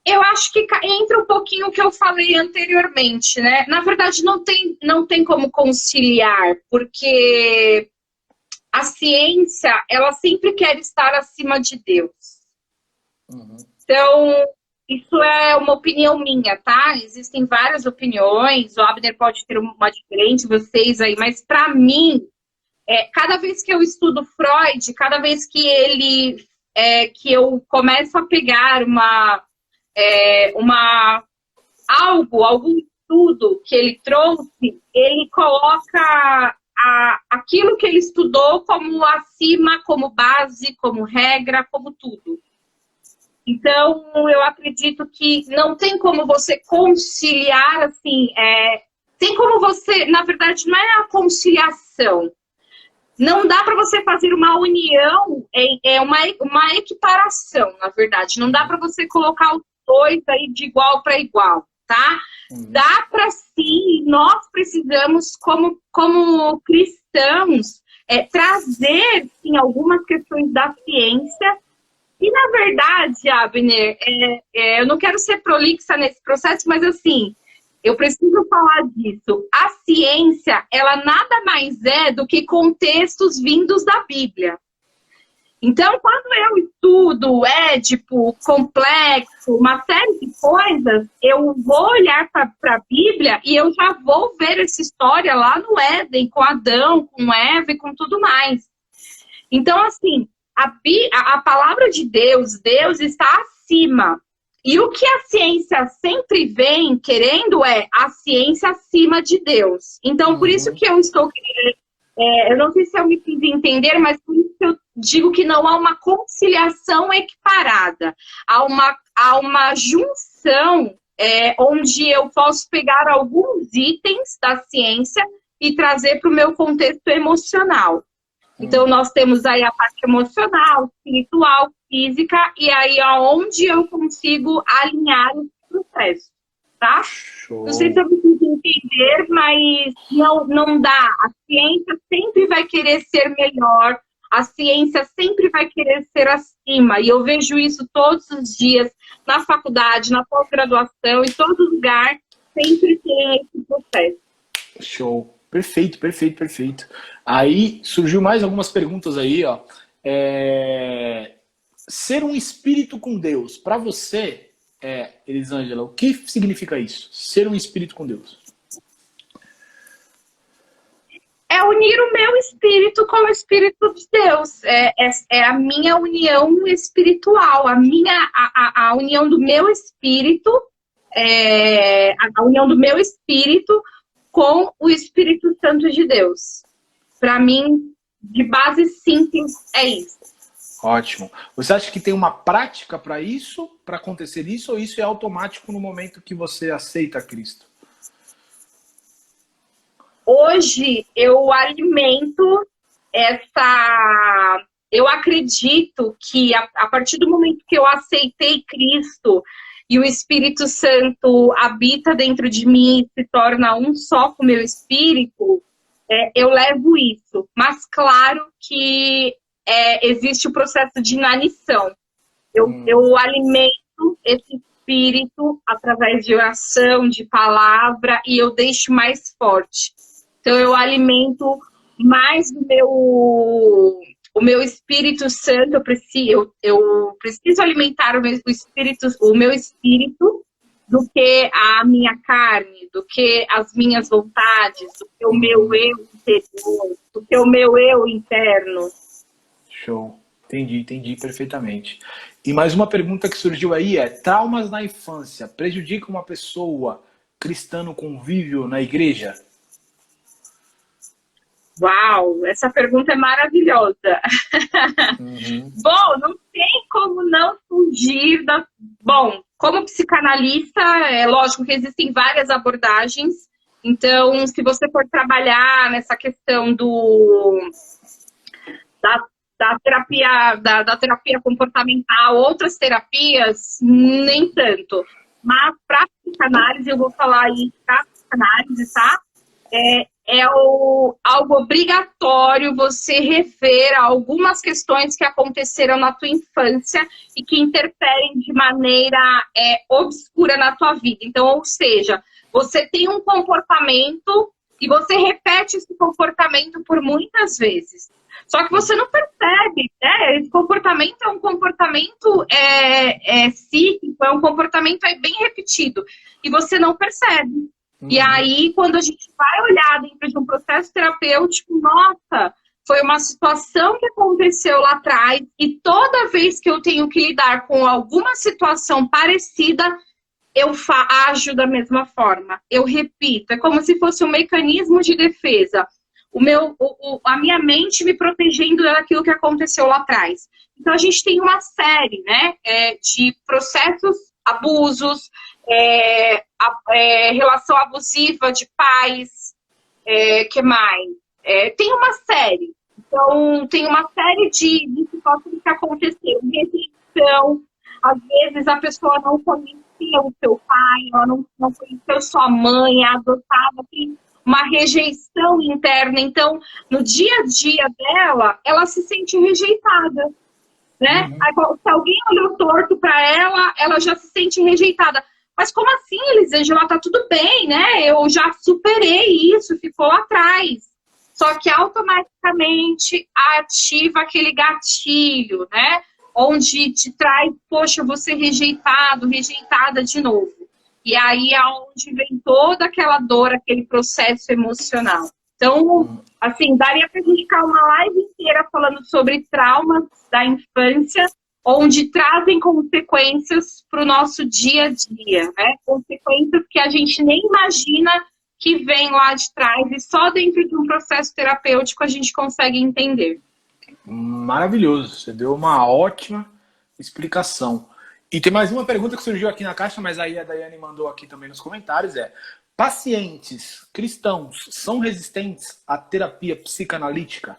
Eu acho que entra um pouquinho o que eu falei anteriormente, né? Na verdade, não tem como conciliar, porque a ciência, ela sempre quer estar acima de Deus. Uhum. Então, isso é uma opinião minha, tá? Existem várias opiniões, o Abner pode ter uma diferente, vocês aí, mas para mim, cada vez que eu estudo Freud, cada vez que que eu começo a pegar algum estudo que ele trouxe, ele coloca aquilo que ele estudou como acima, como base, como regra, como tudo. Então, eu acredito que não tem como você conciliar, assim, tem como você, na verdade, não é a conciliação. Não dá para você fazer uma união, uma equiparação, na verdade. Não dá para você colocar os dois aí de igual para igual, tá? Dá para sim, nós precisamos, como cristãos, trazer, sim, algumas questões da ciência. E, na verdade, Abner, eu não quero ser prolixa nesse processo, mas, assim, eu preciso falar disso. A ciência, ela nada mais é do que contextos vindos da Bíblia. Então, quando eu estudo Édipo, complexo, uma série de coisas, eu vou olhar para a Bíblia e eu já vou ver essa história lá no Éden, com Adão, com Eva e com tudo mais. Então, assim, a palavra de Deus, Deus está acima. E o que a ciência sempre vem querendo é a ciência acima de Deus. Então, por isso que eu estou querendo... eu não sei se eu me fiz entender, mas por isso que eu digo que não há uma conciliação equiparada. Há uma junção onde eu posso pegar alguns itens da ciência e trazer para o meu contexto emocional. Então, nós temos aí a parte emocional, espiritual, física, e aí aonde eu consigo alinhar o processo, tá? Show. Não sei se eu preciso entender, mas não dá. A ciência sempre vai querer ser melhor, a ciência sempre vai querer ser acima, e eu vejo isso todos os dias, na faculdade, na pós-graduação, em todo lugar, sempre tem esse processo. Show. Perfeito, perfeito, perfeito. Aí surgiu mais algumas perguntas aí, ó. Ser um espírito com Deus, para você, Elisângela, o que significa isso? Ser um espírito com Deus? É unir o meu espírito com o espírito de Deus. É a minha união espiritual, a união do meu espírito, a união do meu espírito com o Espírito Santo de Deus. Para mim, de base simples, é isso. Ótimo. Você acha que tem uma prática para isso, para acontecer isso, ou isso é automático no momento que você aceita Cristo? Hoje, eu alimento essa... Eu acredito que a partir do momento que eu aceitei Cristo e o Espírito Santo habita dentro de mim e se torna um só com o meu espírito, eu levo isso. Mas claro que existe o processo de inanição. Eu alimento esse espírito através de oração, de palavra, e eu deixo mais forte. Então eu alimento mais o meu Espírito Santo, eu preciso alimentar o meu espírito do que a minha carne, do que as minhas vontades, do que o meu eu interior, do que o meu eu interno. Show. Entendi perfeitamente. E mais uma pergunta que surgiu aí traumas na infância prejudicam uma pessoa cristã no convívio na igreja? Uau, essa pergunta é maravilhosa. Bom, não tem como não fugir da... Bom, como psicanalista, é lógico que existem várias abordagens. Então, se você for trabalhar nessa questão da terapia comportamental, outras terapias, nem tanto. Mas para psicanálise, eu vou falar aí para psicanálise, tá? Algo obrigatório você rever algumas questões que aconteceram na tua infância e que interferem de maneira obscura na tua vida. Então, ou seja, você tem um comportamento e você repete esse comportamento por muitas vezes. Só que você não percebe, né? Esse comportamento é um comportamento cíclico, é um comportamento bem repetido. E você não percebe. E aí, quando a gente vai olhar dentro de um processo terapêutico, nossa, foi uma situação que aconteceu lá atrás e toda vez que eu tenho que lidar com alguma situação parecida, eu ajo da mesma forma. Eu repito, é como se fosse um mecanismo de defesa. A minha mente me protegendo daquilo que aconteceu lá atrás. Então, a gente tem uma série, né, de processos, abusos, relação abusiva de pais, que mais? Tem uma série. Então, tem uma série de situações que aconteceram. Então, às vezes a pessoa não come conhecia o seu pai, ela não conheceu sua mãe, é adotada, tem uma rejeição interna. Então, no dia a dia dela, ela se sente rejeitada, né? Se alguém olhou torto para ela, ela já se sente rejeitada. Mas como assim, Elisângela? Tá tudo bem, né? Eu já superei isso, ficou lá atrás. Só que automaticamente ativa aquele gatilho, né? Onde te traz, poxa, eu vou ser rejeitado, rejeitada de novo. E aí é onde vem toda aquela dor, aquele processo emocional. Então, assim, daria pra gente ficar uma live inteira falando sobre traumas da infância, onde trazem consequências para o nosso dia a dia, né? Consequências que a gente nem imagina que vem lá de trás e só dentro de um processo terapêutico a gente consegue entender. Maravilhoso, você deu uma ótima explicação. E tem mais uma pergunta que surgiu aqui na caixa, mas aí a Daiane mandou aqui também nos comentários, pacientes cristãos são resistentes à terapia psicanalítica?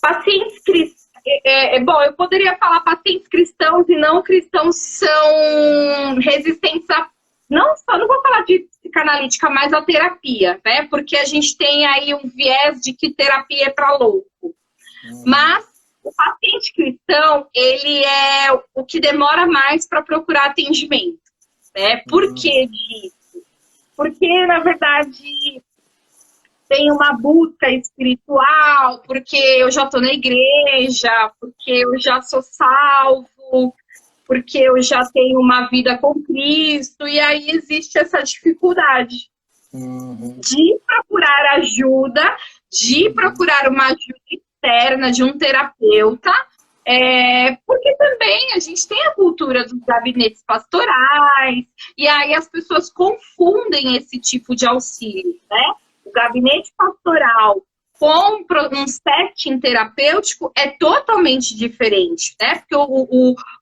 Pacientes cristãos, bom, eu poderia falar pacientes cristãos e não cristãos são resistentes a, não vou falar de psicanalítica, mas a terapia, né? Porque a gente tem aí um viés de que terapia é para louco. Mas o paciente cristão, ele é o que demora mais para procurar atendimento, né? Por que disso? Porque, na verdade, tem uma busca espiritual, porque eu já estou na igreja, porque eu já sou salvo, porque eu já tenho uma vida com Cristo, e aí existe essa dificuldade de procurar ajuda, de procurar uma ajuda externa de um terapeuta, porque também a gente tem a cultura dos gabinetes pastorais, e aí as pessoas confundem esse tipo de auxílio, né? O gabinete pastoral com um setting terapêutico é totalmente diferente, né? Porque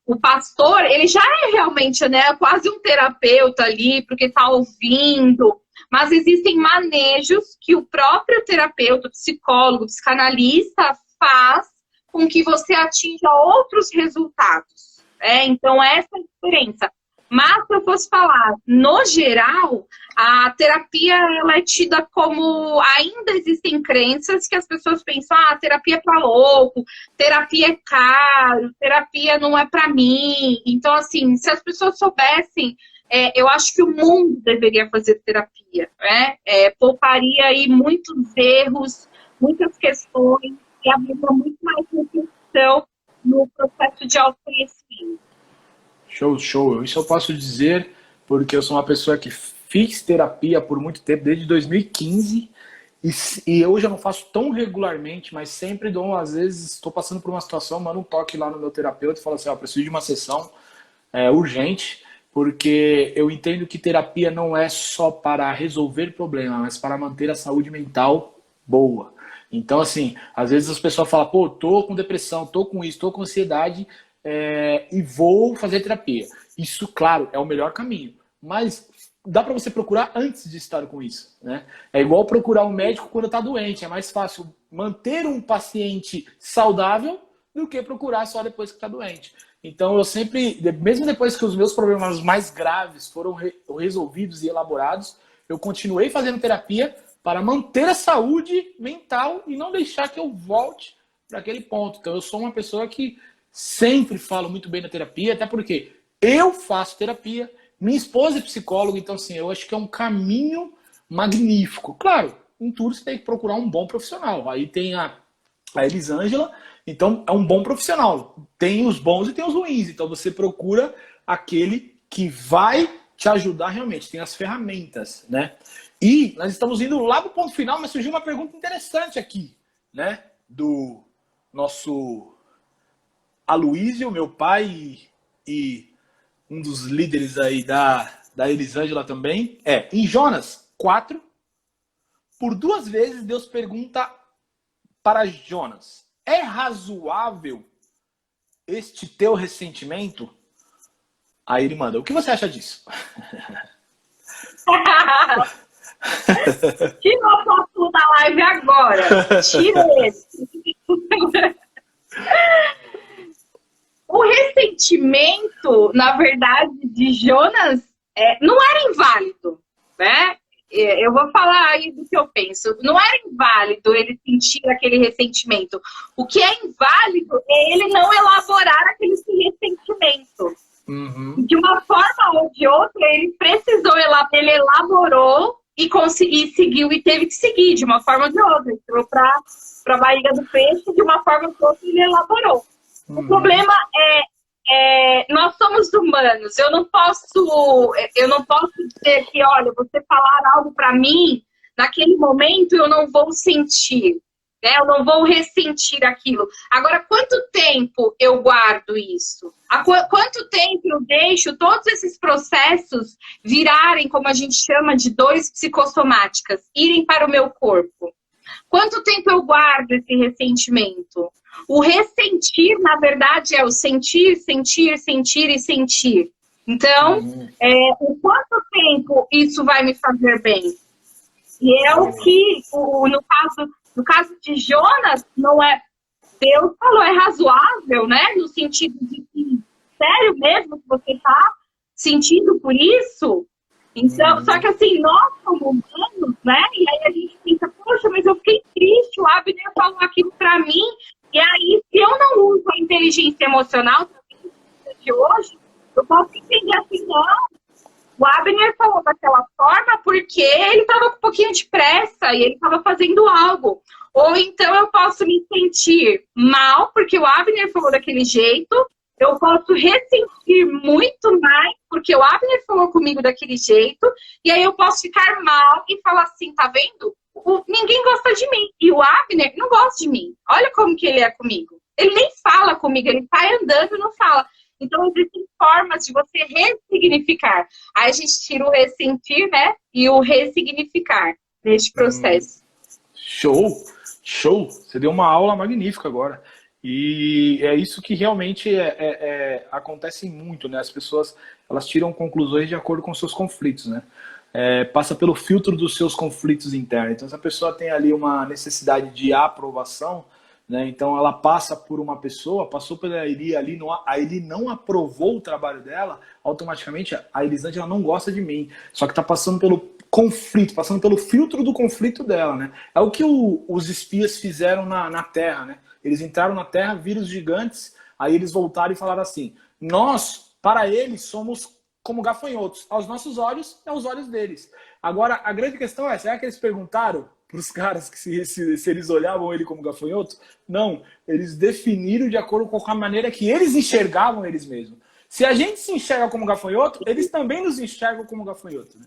o pastor, ele já é realmente, né, quase um terapeuta ali, porque está ouvindo, mas existem manejos que o próprio terapeuta, psicólogo, psicanalista faz com que você atinja outros resultados, né? Então, essa é a diferença. Mas, se eu fosse falar, no geral, a terapia ela é tida como... Ainda existem crenças que as pessoas pensam, terapia é para louco, terapia é caro, terapia não é para mim. Então, assim, se as pessoas soubessem, eu acho que o mundo deveria fazer terapia, né? Pouparia aí muitos erros, muitas questões, e abriria muito mais reflexão no processo de autoconhecimento. Show. Isso eu posso dizer porque eu sou uma pessoa que fiz terapia por muito tempo, desde 2015, e hoje eu não faço tão regularmente, mas sempre dou, às vezes, estou passando por uma situação, mando um toque lá no meu terapeuta e falo assim, preciso de uma sessão urgente, porque eu entendo que terapia não é só para resolver problemas, mas para manter a saúde mental boa. Então, assim, às vezes as pessoas falam, tô com depressão, tô com isso, tô com ansiedade, e vou fazer terapia. Isso, claro, é o melhor caminho. Mas dá para você procurar antes de estar com isso, né? É igual procurar um médico quando está doente. É mais fácil manter um paciente saudável do que procurar só depois que está doente. Então, eu sempre, mesmo depois que os meus problemas mais graves foram resolvidos e elaborados, eu continuei fazendo terapia para manter a saúde mental e não deixar que eu volte para aquele ponto. Então, eu sou uma pessoa que sempre falo muito bem da terapia, até porque eu faço terapia, minha esposa é psicóloga, então assim, eu acho que é um caminho magnífico. Claro, em tudo você tem que procurar um bom profissional. Aí tem a Elisângela, então é um bom profissional. Tem os bons e tem os ruins, então você procura aquele que vai te ajudar realmente, tem as ferramentas, né? E nós estamos indo lá pro ponto final, mas surgiu uma pergunta interessante aqui, né? Do nosso Aloísio, meu pai e um dos líderes aí da Elisângela também. Em Jonas 4, por 2 vezes Deus pergunta para Jonas, é razoável este teu ressentimento? Aí ele manda, o que você acha disso? Tira o foto da live agora. Tira esse. O ressentimento, na verdade, de Jonas não era inválido, né? Eu vou falar aí do que eu penso. Não era inválido ele sentir aquele ressentimento. O que é inválido é ele não elaborar aquele ressentimento. Uhum. De uma forma ou de outra, ele precisou, ele elaborou e seguiu, e teve que seguir de uma forma ou de outra. Entrou para a barriga do peixe, de uma forma ou de outra, ele elaborou. Uhum. O problema nós somos humanos. Eu não posso dizer que, olha, você falar algo para mim, naquele momento eu não vou sentir, né? Eu não vou ressentir aquilo. Agora, quanto tempo eu guardo isso? Quanto tempo eu deixo todos esses processos virarem, como a gente chama, de dores psicossomáticas, irem para o meu corpo? Quanto tempo eu guardo esse ressentimento? O ressentir, na verdade, é o sentir, sentir, sentir e sentir. Então, o quanto tempo isso vai me fazer bem? E é o que, no caso de Jonas, não é... Deus falou, é razoável, né? No sentido de que, sério mesmo que você está sentindo por isso? Então, só que assim, nós somos humanos, né? E aí a gente pensa, poxa, mas eu fiquei triste, o Abner falou aquilo pra mim. E aí, se eu não uso a inteligência emocional de hoje, eu posso entender assim, não, o Abner falou daquela forma porque ele estava com um pouquinho de pressa e ele estava fazendo algo. Ou então eu posso me sentir mal porque o Abner falou daquele jeito. Eu posso ressentir muito mais porque o Abner falou comigo daquele jeito. E aí eu posso ficar mal e falar assim, tá vendo? Ninguém gosta de mim. E o Abner não gosta de mim. Olha como que ele é comigo. Ele nem fala comigo, ele vai andando e não fala. Então, existem formas de você ressignificar. Aí a gente tira o ressentir, né? E o ressignificar neste processo. Show! Show! Você deu uma aula magnífica agora. E é isso que realmente acontece muito, né? As pessoas, elas tiram conclusões de acordo com seus conflitos, né? Passa pelo filtro dos seus conflitos internos. Então, se a pessoa tem ali uma necessidade de aprovação, né? Então ela passa por uma pessoa, passou pela Eli ali, a Eli não aprovou o trabalho dela, automaticamente a Elisângela não gosta de mim. Só que está passando pelo conflito, passando pelo filtro do conflito dela, né? É o que os espias fizeram na Terra, né? Eles entraram na Terra, viram os gigantes, aí eles voltaram e falaram assim, nós, para eles, somos como gafanhotos. Aos nossos olhos, é os olhos deles. Agora, a grande questão é, será que eles perguntaram para os caras que se eles olhavam ele como gafanhoto? Não, eles definiram de acordo com a maneira que eles enxergavam eles mesmos. Se a gente se enxerga como gafanhoto, eles também nos enxergam como gafanhoto, né?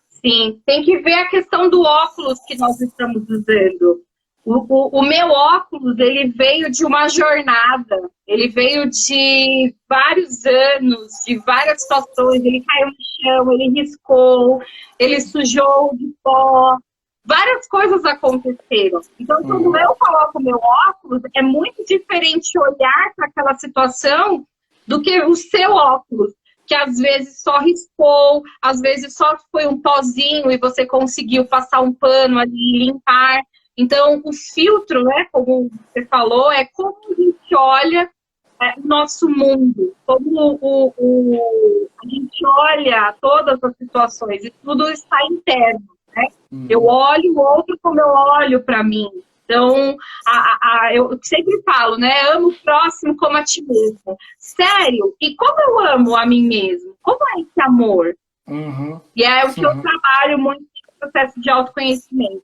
Sim, tem que ver a questão do óculos que nós estamos usando. O meu óculos, ele veio de uma jornada, ele veio de vários anos, de várias situações, ele caiu no chão, ele riscou, ele sujou de pó, várias coisas aconteceram. Então, quando eu coloco o meu óculos, é muito diferente olhar para aquela situação do que o seu óculos, que às vezes só riscou, às vezes só foi um pozinho e você conseguiu passar um pano ali e limpar. Então, o filtro, né, como você falou, é como a gente olha o nosso mundo, como a gente olha todas as situações, e tudo está interno, né? Eu olho o outro como eu olho para mim. Então, eu sempre falo, né, amo o próximo como a ti mesmo. Sério? E como eu amo a mim mesmo? Como é esse amor? E é o que eu trabalho muito no processo de autoconhecimento.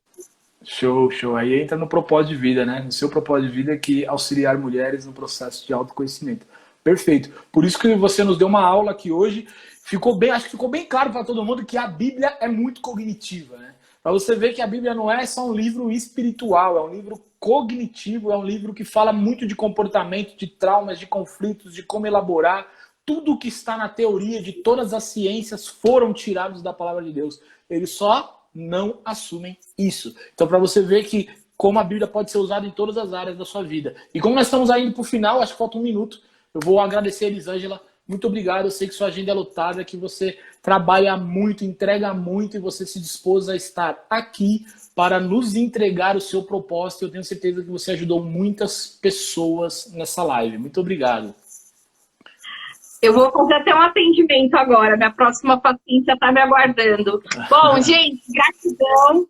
Show, show. Aí entra no propósito de vida, né? No seu propósito de vida, que auxiliar mulheres no processo de autoconhecimento. Perfeito. Por isso que você nos deu uma aula aqui hoje. Acho que ficou bem claro para todo mundo que a Bíblia é muito cognitiva, né? Para você ver que a Bíblia não é só um livro espiritual, é um livro cognitivo, é um livro que fala muito de comportamento, de traumas, de conflitos, de como elaborar. Tudo que está na teoria de todas as ciências foram tirados da palavra de Deus. Eles só não assumem isso. Então, para você ver que como a Bíblia pode ser usada em todas as áreas da sua vida. E como nós estamos indo para o final, acho que falta um minuto, eu vou agradecer a Elisângela. Muito obrigado. Eu sei que sua agenda é lotada, que você trabalha muito, entrega muito e você se dispôs a estar aqui para nos entregar o seu propósito. Eu tenho certeza que você ajudou muitas pessoas nessa live. Muito obrigado. Eu vou fazer até um atendimento agora. Minha próxima paciente já está me aguardando. Bom, gente, gratidão.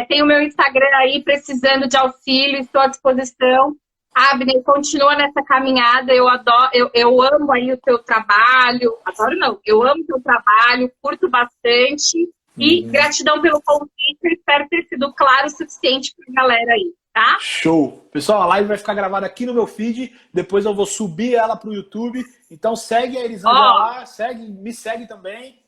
Tem o meu Instagram aí, precisando de auxílio, estou à disposição. Abner, continua nessa caminhada. Eu adoro, eu amo aí o teu trabalho. Adoro não, eu amo o teu trabalho, curto bastante. E gratidão pelo convite. Eu espero ter sido claro o suficiente para a galera aí. Tá? Show! Pessoal, a live vai ficar gravada aqui no meu feed, depois eu vou subir ela para o YouTube. Então segue a Elisângela lá, me segue também.